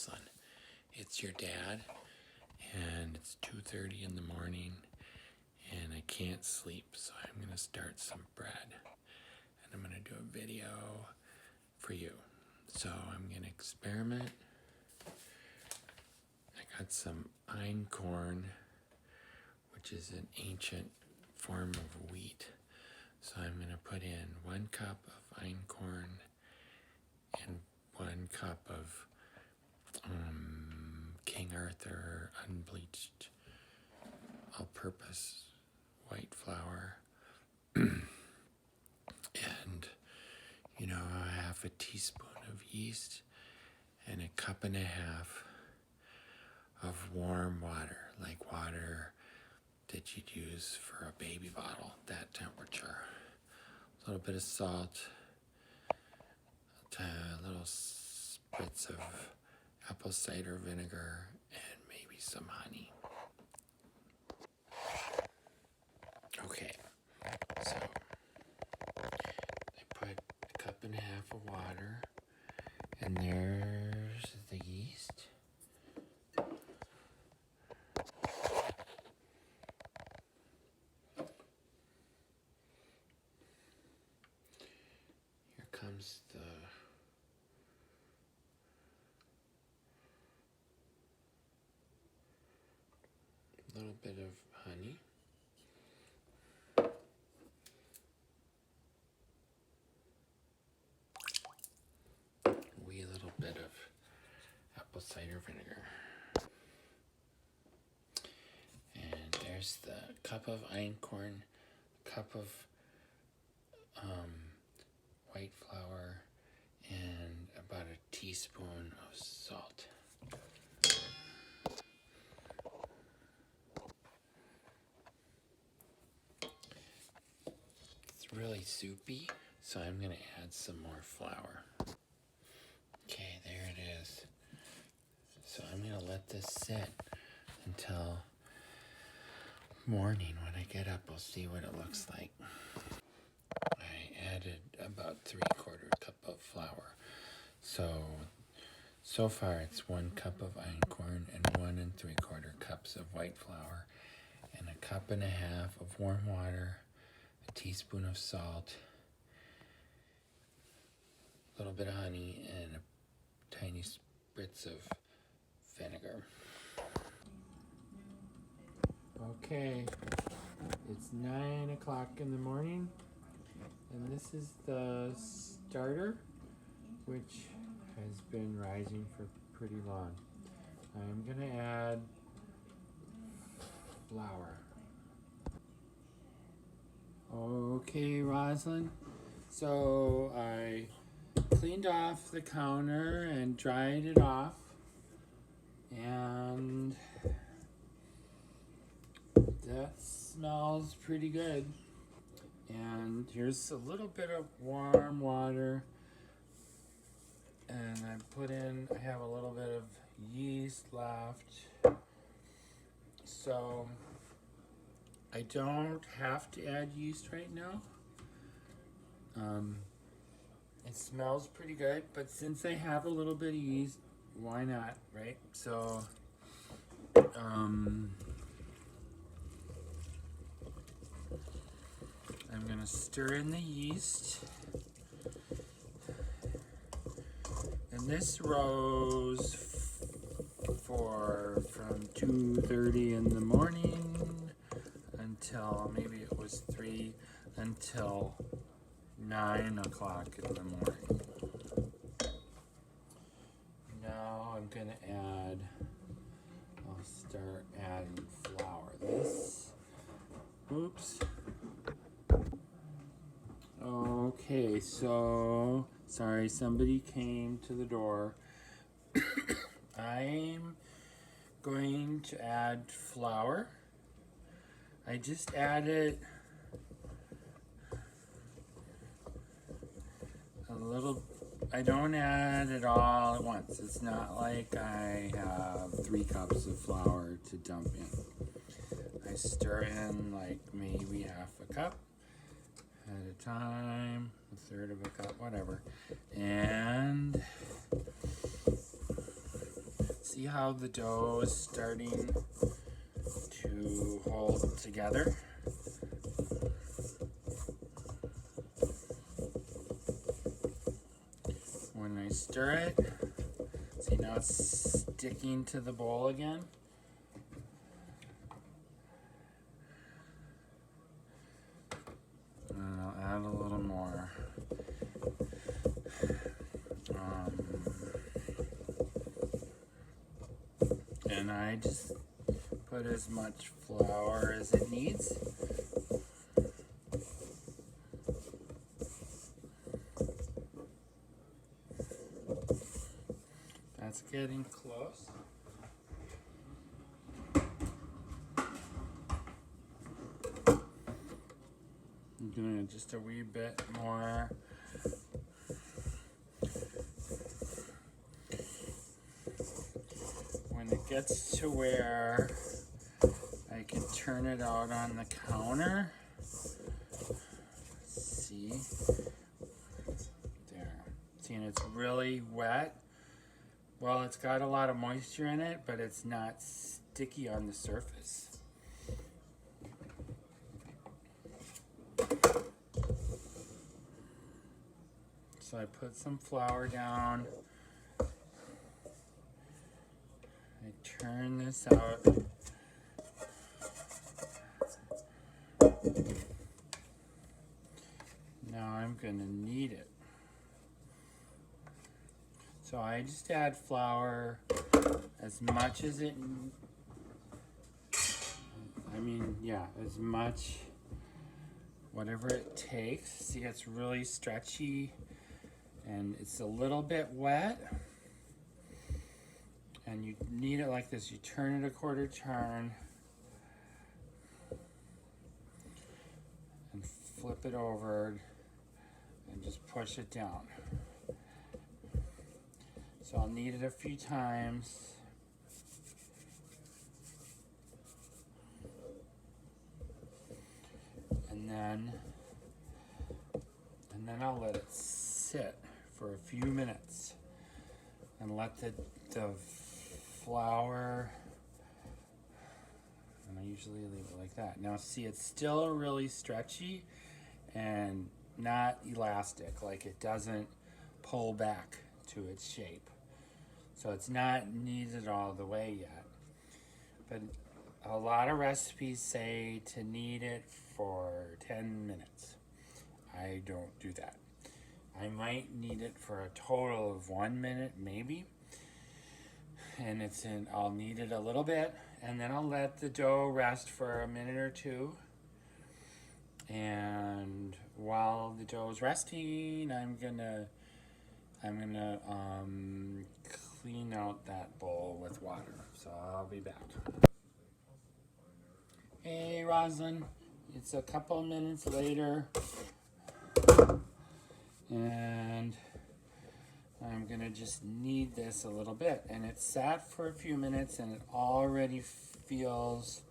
son. It's your dad, and it's 2:30 in the morning, and I can't sleep, so I'm going to start some bread, and I'm going to do a video for you. So I'm going to experiment. I got some einkorn, which is an ancient form of wheat. So I'm going to put in 1 cup of einkorn and 1 cup of King Arthur unbleached all-purpose white flour, and a 1/2 teaspoon of yeast and 1.5 cups of warm water, like water that you'd use for a baby bottle, that temperature. A little bit of salt, a little spritz of apple cider vinegar, and maybe some honey. Okay, so I put 1.5 cups of water, and there's the yeast. Here comes the little bit of honey. Wee little bit of apple cider vinegar. And there's the cup of einkorn, cup of white flour, and about 1 teaspoon of salt. It's really soupy, so I'm going to add some more flour. Okay, there it is. So I'm going to let this sit until morning. When I get up, I'll see what it looks like. I added about 3/4 cup of flour. So far it's 1 cup of einkorn and 1 3/4 cups of white flour and 1.5 cups of warm water, 1 teaspoon of salt, a little bit of honey, and a tiny spritz of vinegar. Okay, it's 9 o'clock in the morning, and this is the starter, which has been rising for pretty long. I'm gonna add flour. Okay, Rosalind. So I cleaned off the counter and dried it off, and that smells pretty good. And here's a little bit of warm water, and I have a little bit of yeast left, so I don't have to add yeast right now. It smells pretty good, but since I have a little bit of yeast, why not, right? So I'm gonna stir in the yeast, and this rose from 2:30 in the morning until maybe it was 3 until 9 o'clock in the morning. Now I'll start adding flour. Okay, so sorry, somebody came to the door. I'm going to add flour. I just added a little. I don't add it all at once. It's not like I have 3 cups of flour to dump in. I stir in like maybe 1/2 cup at a time, 1/3 of a cup, whatever. And See how the dough is starting to hold together? When I stir it, see now it's sticking to the bowl again. And I'll add a little more. And I just put as much flour as it needs. That's getting close. I'm doing just a wee bit more. When it gets to where I can turn it out on the counter, see, there. See, and it's really wet. Well, it's got a lot of moisture in it, but it's not sticky on the surface. So I put some flour down. I turn this out. Now I'm gonna knead it. So I just add flour as much as it, as much, whatever it takes. See, it's really stretchy and it's a little bit wet. And you knead it like this. You turn it a quarter turn and flip it over and just push it down. So I'll knead it a few times. And then I'll let it sit for a few minutes and let the flour, and I usually leave it like that. Now see, it's still really stretchy and not elastic, like it doesn't pull back to its shape. So it's not kneaded all the way yet. But a lot of recipes say to knead it for 10 minutes. I don't do that. I might knead it for a total of 1 minute, maybe. And I'll knead it a little bit, and then I'll let the dough rest for a minute or two. And while the dough is resting, I'm gonna clean out that bowl with water. So I'll be back. Hey, Rosalind, it's a couple minutes later, and I'm gonna just knead this a little bit. And it sat for a few minutes and it already feels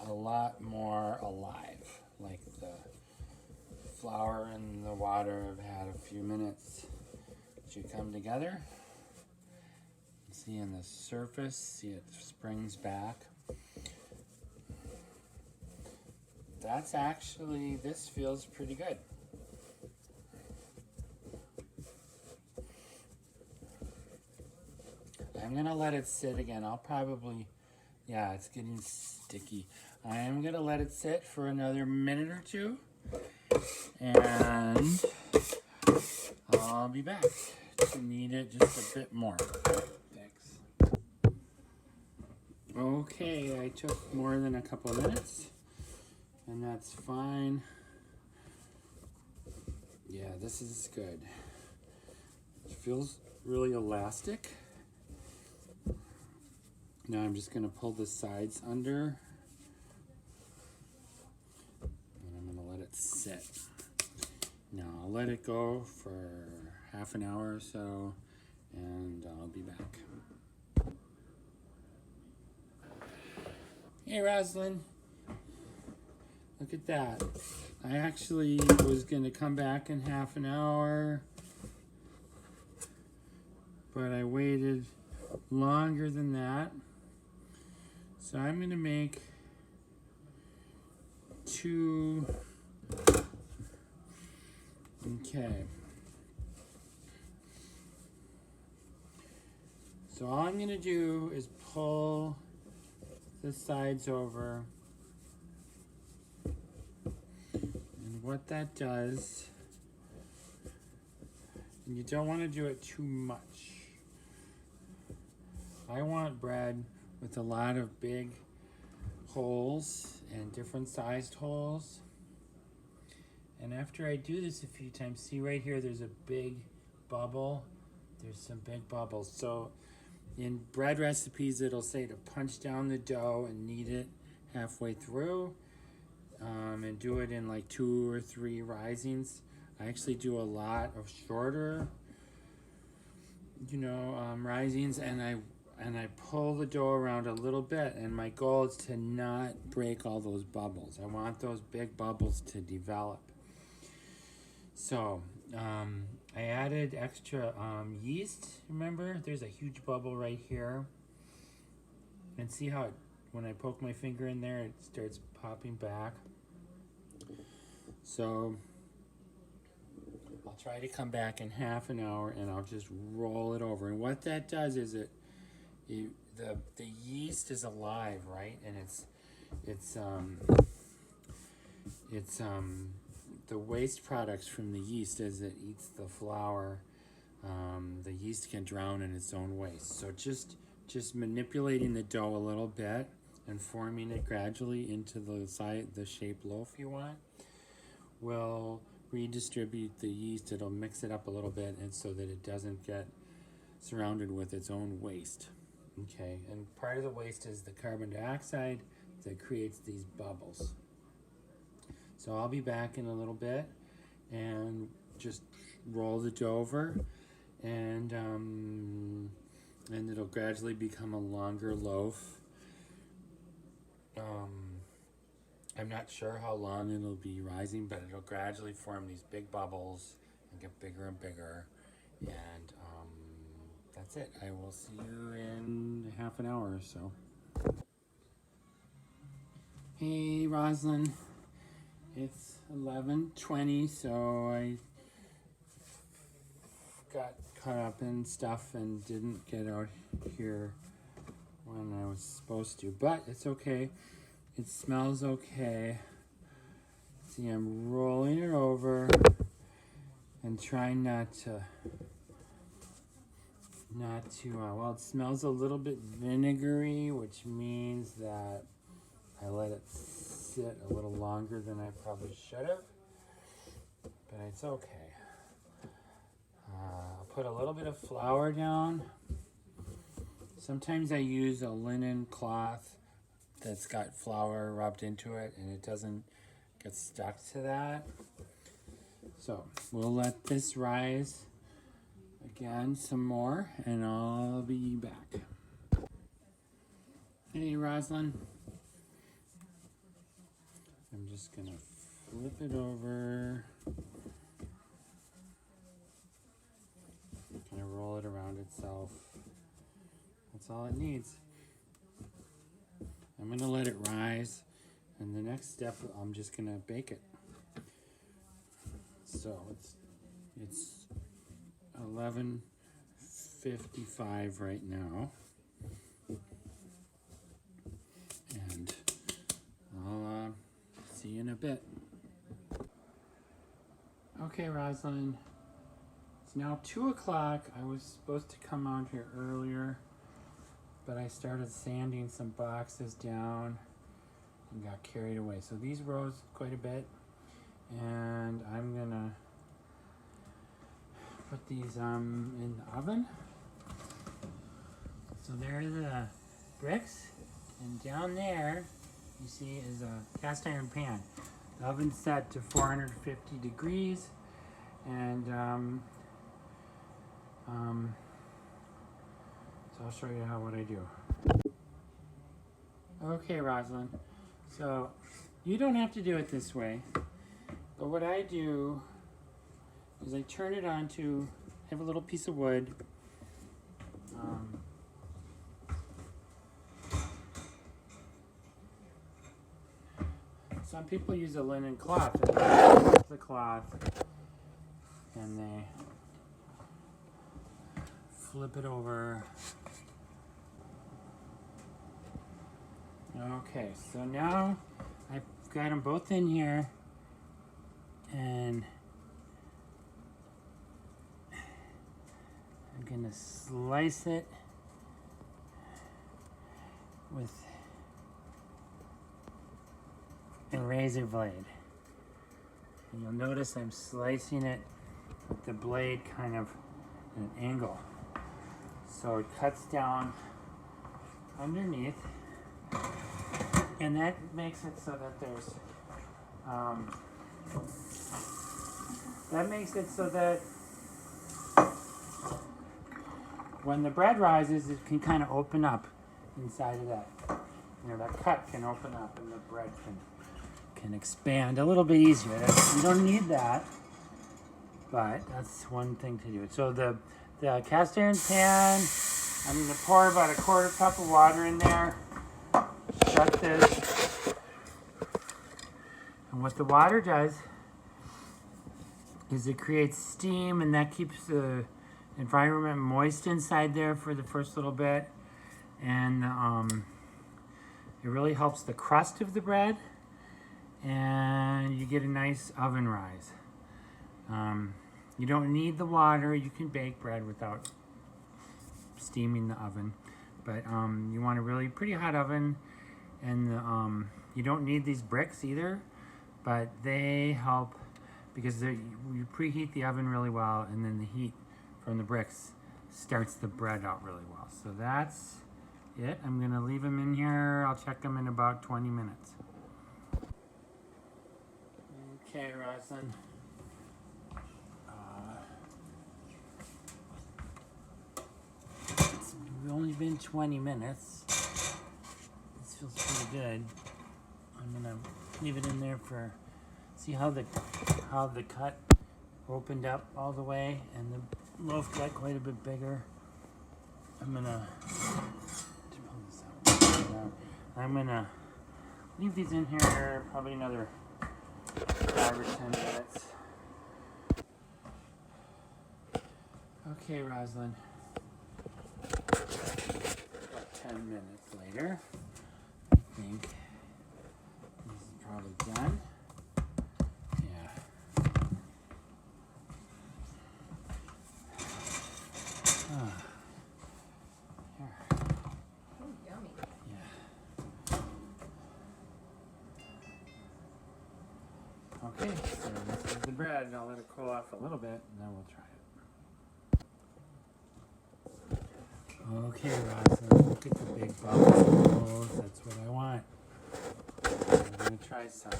a lot more alive. Like the flour and the water have had a few minutes to come together. See on the surface, see it springs back. This feels pretty good. I'm gonna let it sit again. It's getting sticky. I am gonna let it sit for another minute or two, and I'll be back to knead it just a bit more. Thanks. Okay, I took more than a couple of minutes, and that's fine. Yeah, this is good. It feels really elastic. Now I'm just going to pull the sides under, and I'm going to let it sit. Now I'll let it go for half an hour or so, and I'll be back. Hey, Rosalind, look at that. I actually was going to come back in half an hour, but I waited longer than that. So I'm going to make 2. Okay. So all I'm going to do is pull the sides over. And what that does, and you don't want to do it too much. I want bread with a lot of big holes and different sized holes. And after I do this a few times, see right here, there's a big bubble. There's some big bubbles. So in bread recipes, it'll say to punch down the dough and knead it halfway through, and do it in like 2 or 3 risings. I actually do a lot of shorter, risings, and I pull the dough around a little bit, and my goal is to not break all those bubbles. I want those big bubbles to develop. So I added extra yeast. Remember, there's a huge bubble right here. And see how when I poke my finger in there, it starts popping back. So I'll try to come back in half an hour, and I'll just roll it over. And what that does is the yeast is alive, right? And it's the waste products from the yeast as it eats the flour. The yeast can drown in its own waste. So just manipulating the dough a little bit and forming it gradually into the shaped loaf you want will redistribute the yeast. It'll mix it up a little bit, and so that it doesn't get surrounded with its own waste. Okay, and part of the waste is the carbon dioxide that creates these bubbles. So I'll be back in a little bit and just roll the dough over, and it'll gradually become a longer loaf. I'm not sure how long it'll be rising, but it'll gradually form these big bubbles and get bigger and bigger. And that's it. I will see you in half an hour or so. Hey, Rosalind. It's 11:20, so I got caught up in stuff and didn't get out here when I was supposed to, but it's okay. It smells okay. See, I'm rolling it over and trying not to, well, it smells a little bit vinegary, which means that I let it sit a little longer than I probably should have, but it's okay. I'll put a little bit of flour down. Sometimes I use a linen cloth that's got flour rubbed into it, and it doesn't get stuck to that. So we'll let this rise again some more, and I'll be back. Hey, Rosalind. I'm just gonna flip it over. Kind of roll it around itself. That's all it needs. I'm gonna let it rise, and the next step, I'm just gonna bake it. So it's 11:55 right now, and I'll see you in a bit. Okay, Rosalind. It's now 2 o'clock. I was supposed to come out here earlier, but I started sanding some boxes down and got carried away. So these rose quite a bit, and I'm gonna put these in the oven. So there are the bricks, and down there you see is a cast iron pan. The oven's set to 450 degrees, and so I'll show you what I do. Okay, Rosalind. So you don't have to do it this way, but what I do is I turn it on to, I have a little piece of wood, some people use a linen cloth. And they use the cloth and they flip it over. Okay, so now I've got them both in here, and I'm gonna slice it with a razor blade. And you'll notice I'm slicing it with the blade kind of at an angle. So it cuts down underneath, and that makes it so that there's, when the bread rises, it can kind of open up inside of that. You know, that cut can open up and the bread can expand a little bit easier. You don't need that, but that's one thing to do. So the cast iron pan, I'm going to pour about a 1/4 cup of water in there. Shut this. And what the water does is it creates steam, and that keeps the environment moist inside there for the first little bit. And it really helps the crust of the bread, and you get a nice oven rise. You don't need the water. You can bake bread without steaming the oven, but you want a really pretty hot oven, and you don't need these bricks either, but they help because you preheat the oven really well, and then the heat from the bricks starts the bread out really well. So that's it. I'm gonna leave them in here. I'll check them in about 20 minutes. Okay, Rosalind. It's only been 20 minutes. This feels pretty good. I'm gonna leave it in there for, see how the cut opened up all the way, and the loaf got quite a bit bigger. I'm gonna leave these in here probably another 5 or 10 minutes. Okay, Rosalind. About 10 minutes later, I think this is probably done. Yeah. Here. Oh, yummy. Yeah. Okay, so this is the bread, and I'll let it cool off a little bit, and then we'll try it. Okay, Rosalind, look at the big bubbles. That's what I want. I'm going to try some.